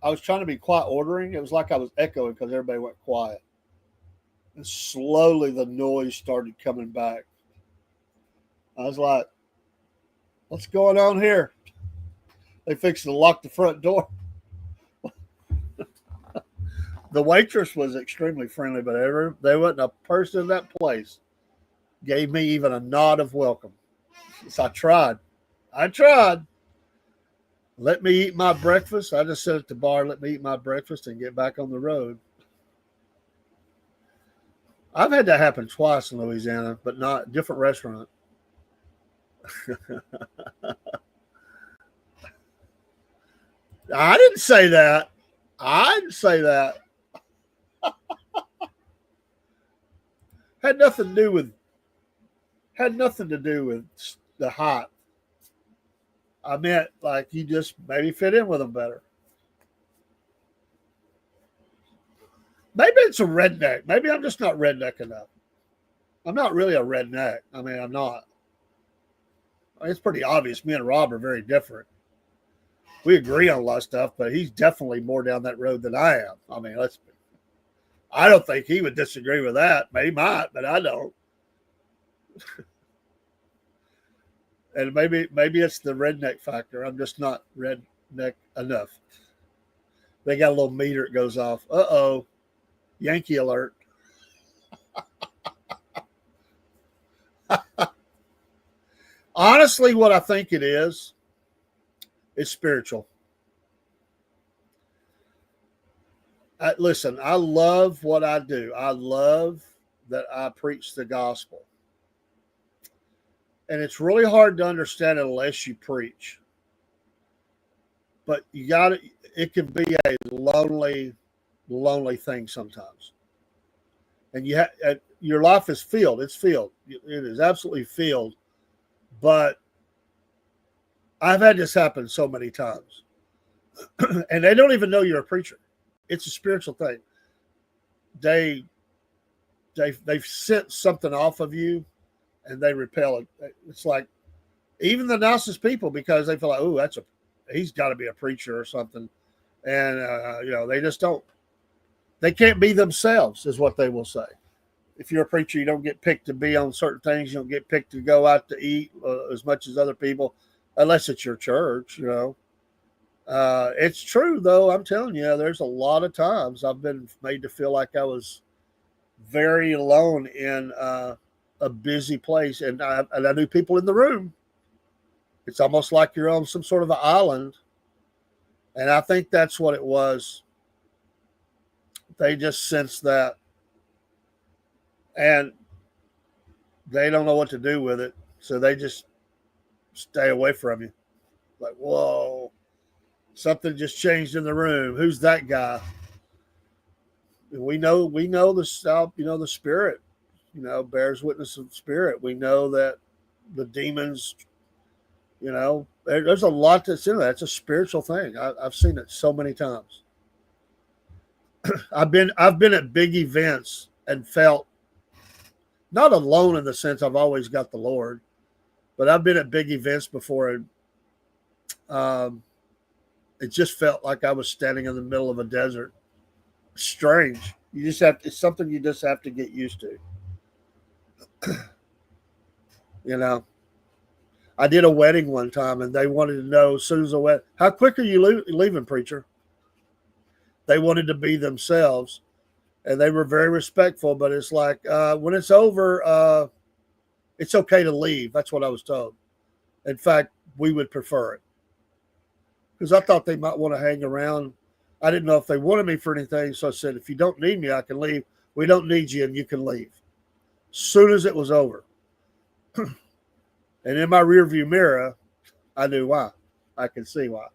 was trying to be quiet ordering. It was like I was echoing because everybody went quiet. And slowly the noise started coming back. I was like, what's going on here? They fixed to lock the front door. The waitress was extremely friendly, but there wasn't a person in that place gave me even a nod of welcome. So I tried. I tried. Let me eat my breakfast. I just sat at the bar, let me eat my breakfast and get back on the road. I've had that happen twice in Louisiana, but not different restaurant. I didn't say that. I didn't say that. Had nothing to do with the hot. I meant like you just maybe fit in with them better. Maybe it's a redneck. Maybe I'm just not redneck enough. I'm not really a redneck. I mean, I'm not. It's pretty obvious. Me and Rob are very different. We agree on a lot of stuff, but he's definitely more down that road than I am. I mean, I don't think he would disagree with that. He might, but I don't. And maybe it's the redneck factor. I'm just not redneck enough. They got a little meter that goes off. Uh-oh. Yankee alert. Honestly, what I think it is spiritual. Listen, I love what I do. I love that I preach the gospel. And it's really hard to understand it unless you preach. But it can be a lonely thing sometimes. And your life is filled. It's filled. It is absolutely filled. But I've had this happen so many times. And they don't even know you're a preacher. It's a spiritual thing. They've sent something off of you and they repel it. It's like even the nicest people, because they feel like, oh, he's got to be a preacher or something. And, they just don't. They can't be themselves is what they will say. If you're a preacher, you don't get picked to be on certain things. You don't get picked to go out to eat as much as other people, unless it's your church, It's true, though. I'm telling you, there's a lot of times I've been made to feel like I was very alone in a busy place. And I knew people in the room. It's almost like you're on some sort of an island. And I think that's what it was. They just sense that. And they don't know what to do with it. So they just stay away from you. Like, whoa, something just changed in the room. Who's that guy? We know the stuff, the spirit, bears witness of the spirit. We know that the demons, there's a lot that's in that. It's a spiritual thing. I've seen it so many times. I've been at big events and felt not alone in the sense I've always got the Lord, but I've been at big events before and it just felt like I was standing in the middle of a desert. Strange. It's something you just have to get used to. I did a wedding one time and they wanted to know as soon as the wedding, how quick are you leaving, preacher? They wanted to be themselves and they were very respectful, but it's like, when it's over, it's okay to leave. That's what I was told. In fact, we would prefer it. Because I thought they might want to hang around. I didn't know if they wanted me for anything. So I said, if you don't need me, I can leave. We don't need you and you can leave. As soon as it was over. And in my rearview mirror, I knew why. I could see why.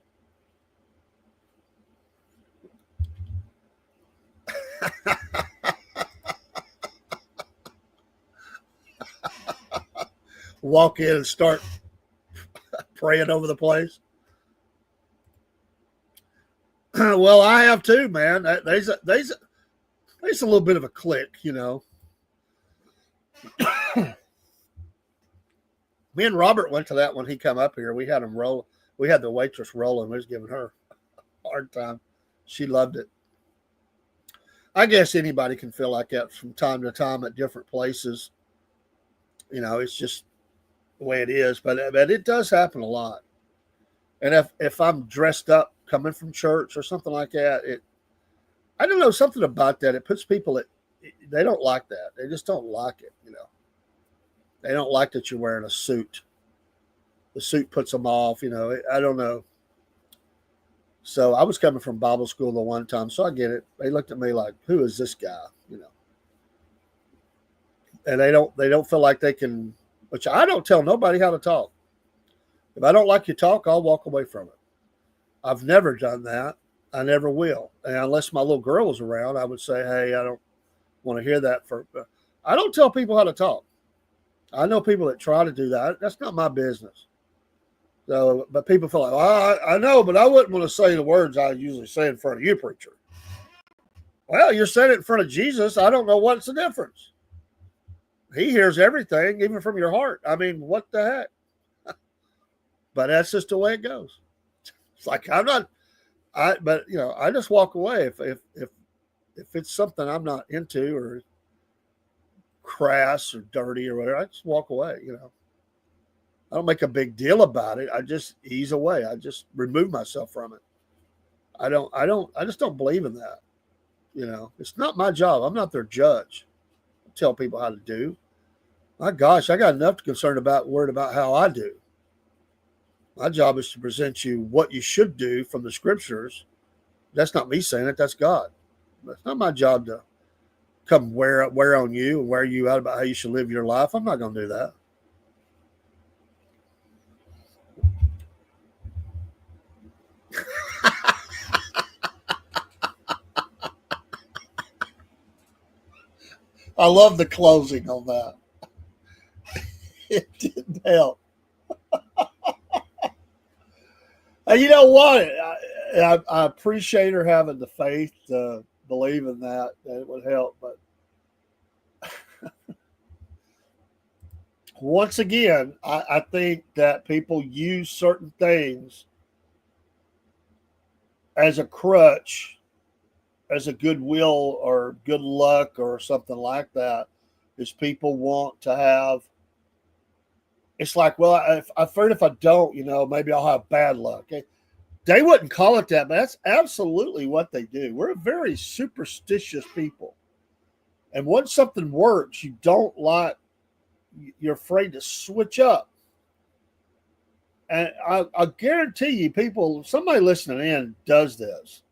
Walk in and start praying over the place. Well, I have too, man. There's a little bit of a click, Me and Robert went to that when he come up here. We had him roll. We had the waitress rolling. We was giving her a hard time. She loved it. I guess anybody can feel like that from time to time at different places. It's just the way it is. But it does happen a lot. And if I'm dressed up coming from church or something like that, I don't know, something about that. It puts people they don't like that. They just don't like it, They don't like that you're wearing a suit. The suit puts them off, I don't know. So I was coming from Bible school the one time, so I get it. They looked at me like, who is this guy? And they don't feel like they can, which I don't tell nobody how to talk. If I don't like your talk, I'll walk away from it. I've never done that. I never will. And unless my little girl was around, I would say, hey, I don't want to hear that. I don't tell people how to talk. I know people that try to do that. That's not my business. So, but people feel like, well, I know, but I wouldn't want to say the words I usually say in front of you, preacher. Well, you're saying it in front of Jesus. I don't know what's the difference. He hears everything, even from your heart. I mean, what the heck? But that's just the way it goes. It's like I'm not. But I just walk away if it's something I'm not into or crass or dirty or whatever. I just walk away. I don't make a big deal about it. I just ease away. I just remove myself from it. I just don't believe in that. It's not my job. I'm not their judge. I tell people how to do. My gosh, I got enough to worried about how I do. My job is to present you what you should do from the scriptures. That's not me saying it. That's God. It's not my job to come wear on you and wear you out about how you should live your life. I'm not going to do that. I love the closing on that. It didn't help. And you know what? I appreciate her having the faith to believe in that it would help. But once again, I think that people use certain things as a crutch, as a goodwill or good luck or something like that, is people want to have. It's like, well, I've heard if I don't, maybe I'll have bad luck. They wouldn't call it that, but that's absolutely what they do. We're a very superstitious people. And once something works, you're afraid to switch up. And I guarantee you, somebody listening in does this.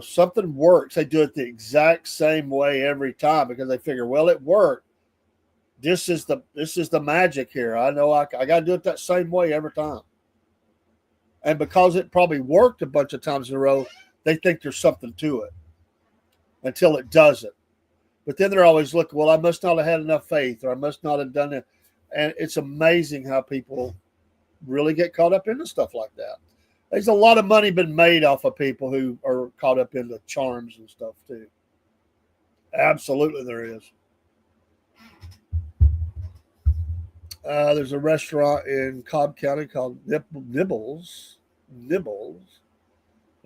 Something works. They do it the exact same way every time because they figure, well, it worked. This is the magic here. I know I got to do it that same way every time. And because it probably worked a bunch of times in a row, they think there's something to it until it doesn't. But then they're always looking, well, I must not have had enough faith or I must not have done it. And it's amazing how people really get caught up into stuff like that. There's a lot of money been made off of people who are caught up in the charms and stuff too. Absolutely there is. There's a restaurant in Cobb County called Nibbles.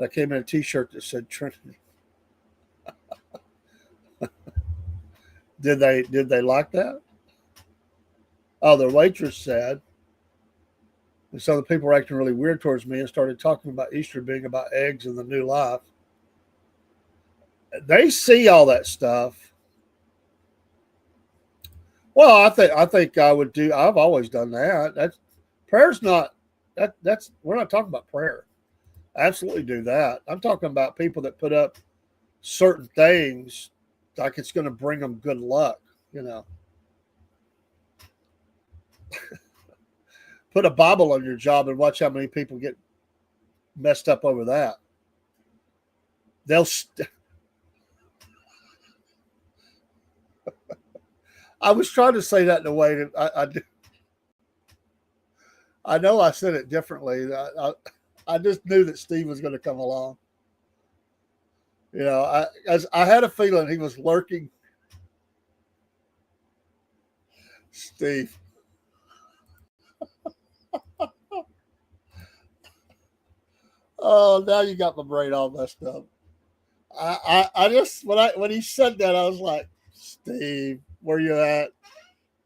I came in a T-shirt that said Trinity. Did they like that? Oh, the waitress said, and some of the people were acting really weird towards me and started talking about Easter being about eggs and the new life. They see all that stuff. Well, I think I would do. I've always done that. Prayer's not that's we're not talking about prayer. I absolutely do that. I'm talking about people that put up certain things like it's going to bring them good luck. Put a Bible on your job and watch how many people get messed up over that. I was trying to say that in a way that I know I said it differently. I just knew that Steve was going to come along. I had a feeling he was lurking. Steve. Oh, now you got my brain all messed up. I just when he said that, I was like, Steve, where you at?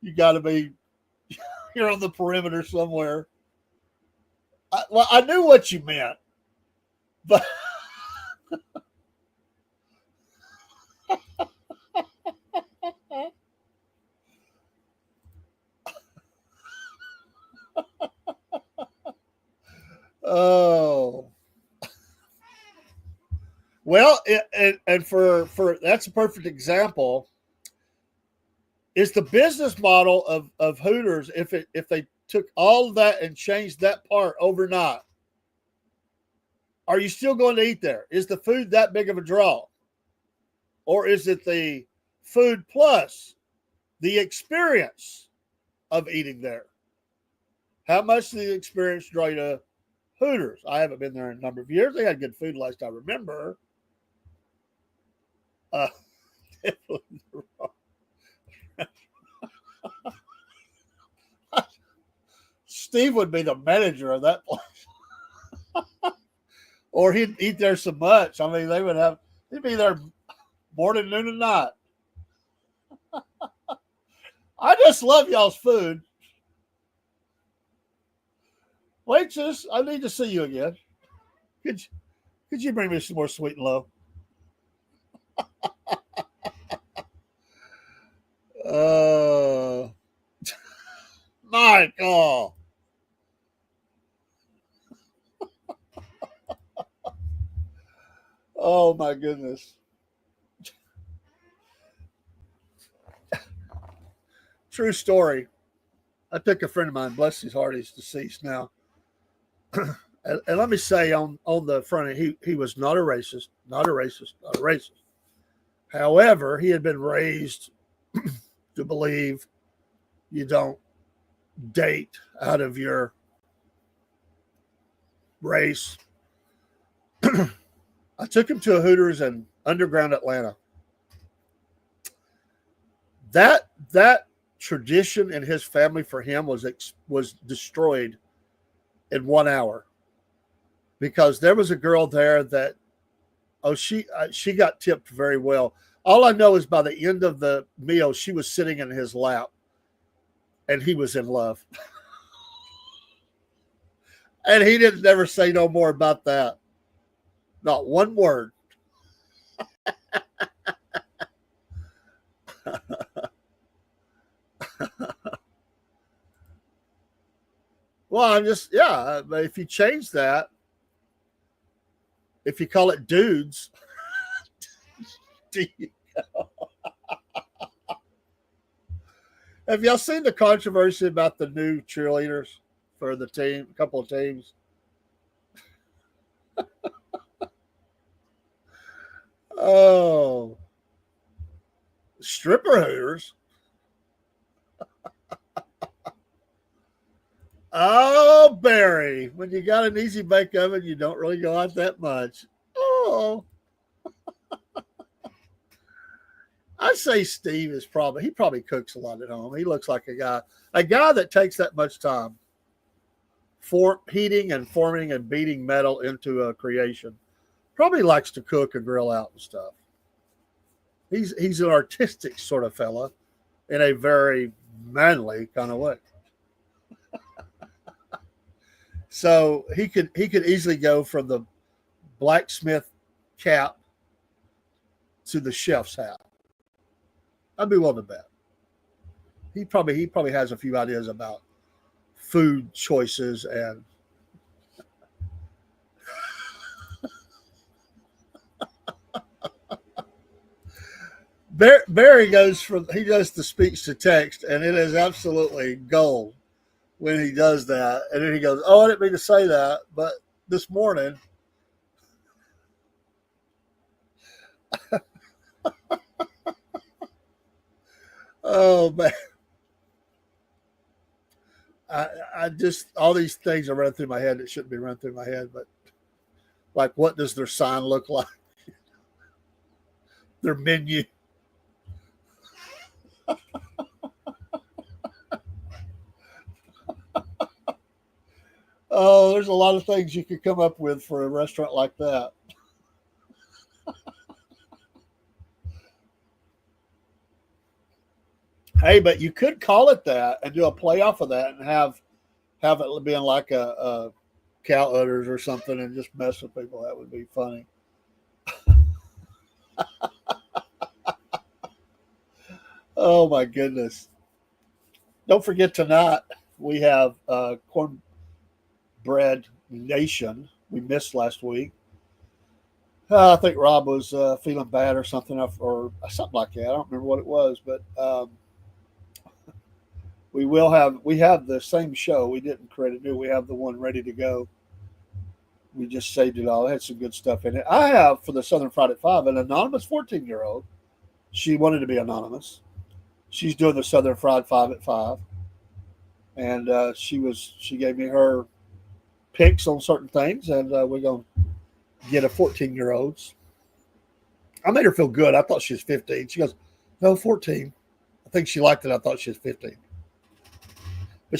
You got to be. You're on the perimeter somewhere. I knew what you meant, but oh. Well, and for that's a perfect example. Is the business model of Hooters if they took all of that and changed that part overnight? Are you still going to eat there? Is the food that big of a draw? Or is it the food plus the experience of eating there? How much does the experience draw you to Hooters? I haven't been there in a number of years. They had good food last I remember. Steve would be the manager of that place. Or he'd eat there so much. I mean, he'd be there morning, noon, and night. I just love y'all's food. Waitress, I need to see you again. Could you bring me some more sweet and low? Michael. Oh my goodness. True story. I took a friend of mine, bless his heart, he's deceased now. And let me say on the front end, he was not a racist, not a racist, not a racist. However, he had been raised to believe you don't date out of your race. I took him to a Hooters in underground Atlanta. That tradition in his family for him was destroyed in 1 hour, because there was a girl there that she got tipped very well. All I know is by the end of the meal, she was sitting in his lap, and he was in love. And he didn't never say no more about that. Not one word. Well, I'm just, yeah, but if you change that, if you call it dudes, have y'all seen the controversy about the new cheerleaders for the team, a couple of teams? Oh, stripper Hooters. Oh, Barry, when you got an easy bake oven, you don't really go out that much. Oh, I'd say Steve he probably cooks a lot at home. He looks like a guy that takes that much time for heating and forming and beating metal into a creation. Probably likes to cook and grill out and stuff. He's an artistic sort of fella in a very manly kind of way. So he could easily go from the blacksmith cap to the chef's hat. I'd be willing to bet. He probably has a few ideas about food choices and Barry does the speech to text, and it is absolutely gold when he does that. And then he goes, "Oh, I didn't mean to say that, but this morning." Oh man, I just, all these things are running through my head that shouldn't be running through my head, but like, what does their sign look like? Their menu. Oh, there's a lot of things you could come up with for a restaurant like that. Hey, but you could call it that and do a play off of that and have it being like a cow udders or something and just mess with people. That would be funny. Oh my goodness. Don't forget tonight we have Cornbread Nation. We missed last week. I think Rob was feeling bad or something, or something like that. I don't remember what it was, but we have the same show. We didn't create a new. We have the one ready to go. We just saved it all. It had some good stuff in it. I have, for the Southern Fried at 5, an anonymous 14-year-old. She wanted to be anonymous. She's doing the Southern Fried 5 at 5, and she gave me her picks on certain things, and we're gonna get a 14-year-old's. I made her feel good. I thought she was 15. She goes, "No, 14." I think she liked it. I thought she was 15. But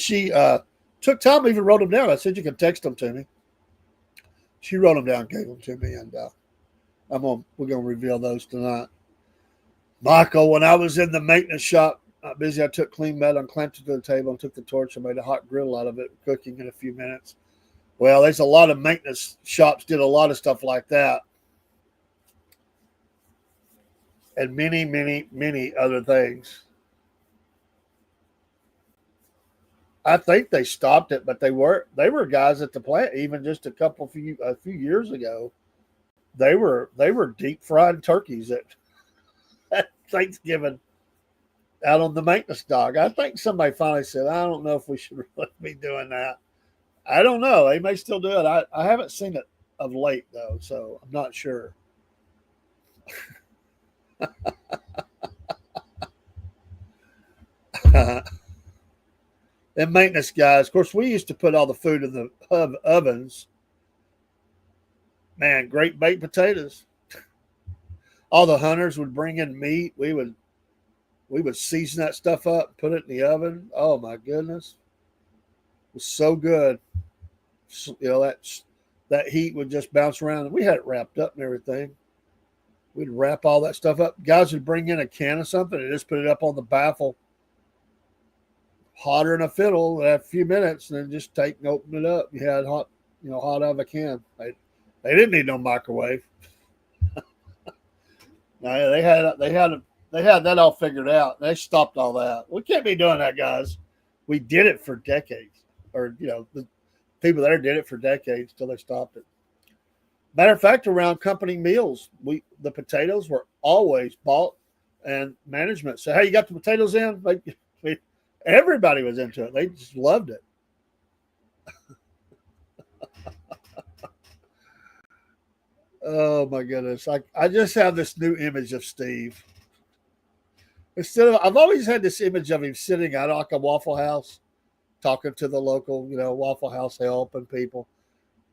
Took time, even wrote them down. I said you can text them to me. She wrote them down, gave them to me, and we're gonna reveal those tonight. Michael, when I was in the maintenance shop, busy, I took clean metal and clamped it to the table and took the torch and made a hot griddle out of it, cooking in a few minutes. Well, there's a lot of maintenance shops did a lot of stuff like that. And many, many, many other things. I think they stopped it, but they were guys at the plant even just a few years ago. They were deep fried turkeys at Thanksgiving out on the maintenance dock. I think somebody finally said, I don't know if we should really be doing that. I don't know. They may still do it. I haven't seen it of late though, so I'm not sure. Them maintenance guys, of course, we used to put all the food in the ovens. Man, great baked potatoes. All the hunters would bring in meat. We would season that stuff up, put it in the oven. Oh my goodness, it was so good. So, that heat would just bounce around, and we had it wrapped up and everything. We'd wrap all that stuff up. Guys would bring in a can of something and just put it up on the baffle, hotter than a fiddle, a few minutes, and then just take and open it up. You had hot out of a can. They didn't need no microwave. No, they had that all figured out. They stopped all that. We can't be doing that, guys. We did it for decades, or the people there did it for decades till they stopped it. Matter of fact, around company meals, the potatoes were always bought, and management said, "Hey, you got the potatoes in?" Everybody was into it. They just loved it. Oh my goodness! I just have this new image of Steve. I've always had this image of him sitting at like a Waffle House, talking to the local, Waffle House help and people.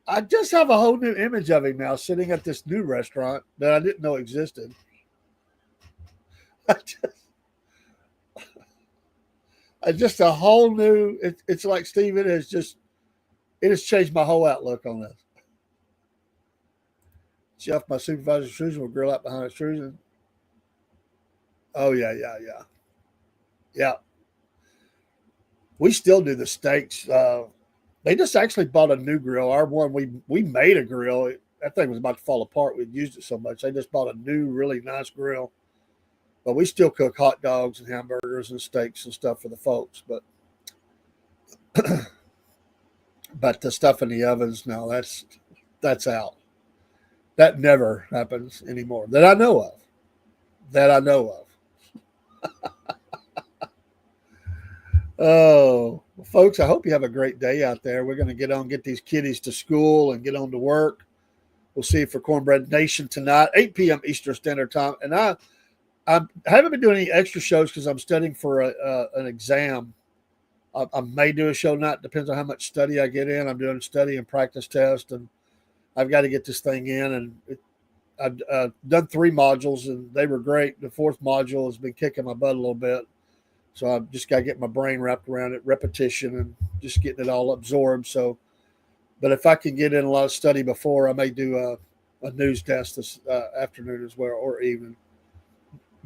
I just have a whole new image of him now, sitting at this new restaurant that I didn't know existed. Just a whole new. It's like Steve. It has changed my whole outlook on this. Chef, my supervisor extrusion will grill out behind extrusion. Oh yeah, yeah, yeah, yeah. We still do the steaks. They just actually bought a new grill. Our one we made a grill. That thing was about to fall apart. We'd used it so much. They just bought a new, really nice grill. But we still cook hot dogs and hamburgers and steaks and stuff for the folks. But but the stuff in the ovens, no, that's out. That never happens anymore that I know of. That I know of. Oh, well, folks, I hope you have a great day out there. We're going to get these kiddies to school and get on to work. We'll see you for Cornbread Nation tonight, 8 p.m. Eastern Standard Time. And I haven't been doing any extra shows because I'm studying for an exam. I may do a show tonight. Depends on how much study I get in. I'm doing study and practice test, and I've got to get this thing in. And I've done 3 modules, and they were great. The 4th module has been kicking my butt a little bit. So I've just got to get my brain wrapped around it, repetition, and just getting it all absorbed. So, but if I can get in a lot of study before, I may do a news desk this afternoon as well, or evening.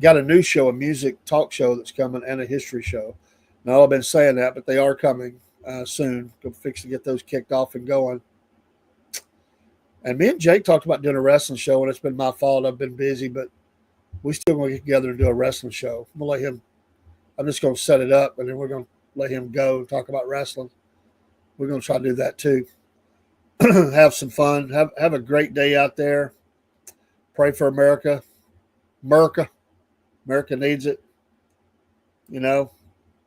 Got a news show, a music talk show that's coming, and a history show. Now, I've been saying that, but they are coming soon. Go fix to get those kicked off and going. And me and Jake talked about doing a wrestling show, and it's been my fault. I've been busy, but we still going to get together and do a wrestling show. I'm just going to set it up, and then we're going to let him go and talk about wrestling. We're going to try to do that too. Have some fun. Have a great day out there. Pray for America. America needs it.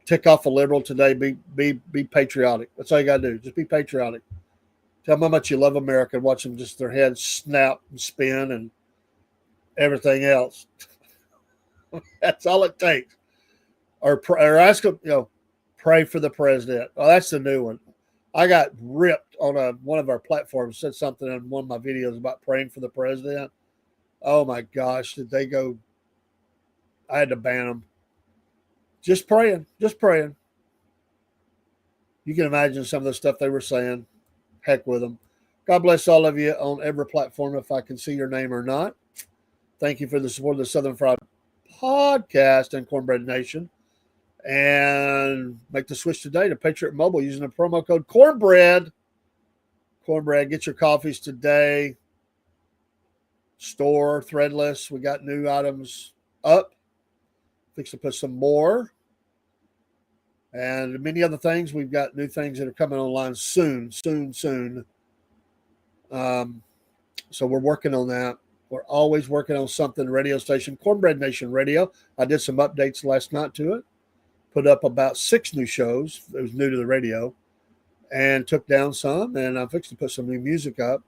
Tick off a liberal today. Be patriotic. That's all you got to do. Just be patriotic. Tell them how much you love America and watch them just their heads snap and spin and everything else. That's all it takes. Or ask them, pray for the president. Oh, that's the new one. I got ripped on one of our platforms, said something in one of my videos about praying for the president. Oh my gosh, did they go? I had to ban them. Just praying. You can imagine some of the stuff they were saying. Heck with them. God bless all of you on every platform, if I can see your name or not. Thank you for the support of the Southern Fried Podcast and Cornbread Nation. And make the switch today to Patriot Mobile using the promo code Cornbread. Cornbread, get your coffees today. Store, threadless. We got new items up. Fix to put some more. And many other things. We've got new things that are coming online soon. So we're working on that. We're always working on something. Radio station, Cornbread Nation Radio. I did some updates last night to it. Put up about 6 new shows. It was new to the radio. And took down some. And I'm fixing to put some new music up.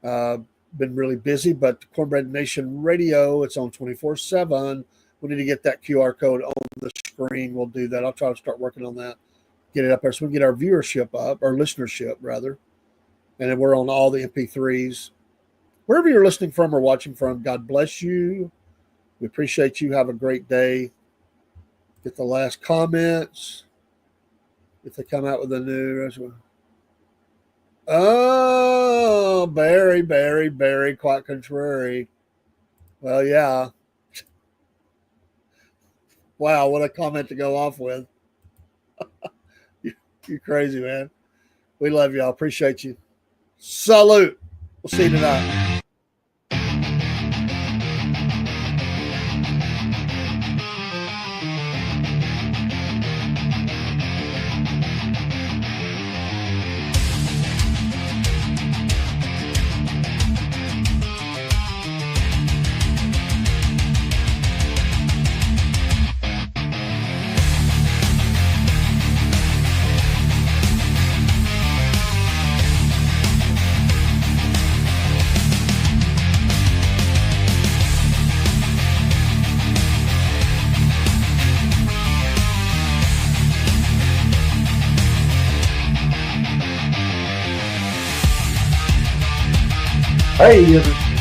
Been really busy. But Cornbread Nation Radio, it's on 24/7. We need to get that QR code on the screen. We'll do that. I'll try to start working on that. Get it up there so we can get our viewership up, our listenership, rather. And then we're on all the MP3s. Wherever you're listening from or watching from, God bless you. We appreciate you. Have a great day. Get the last comments. If they come out with a new... Oh, Barry, quite contrary. Well, yeah. Wow, what a comment to go off with. You're crazy, man. We love y'all. Appreciate you. Salute. We'll see you tonight. Hey,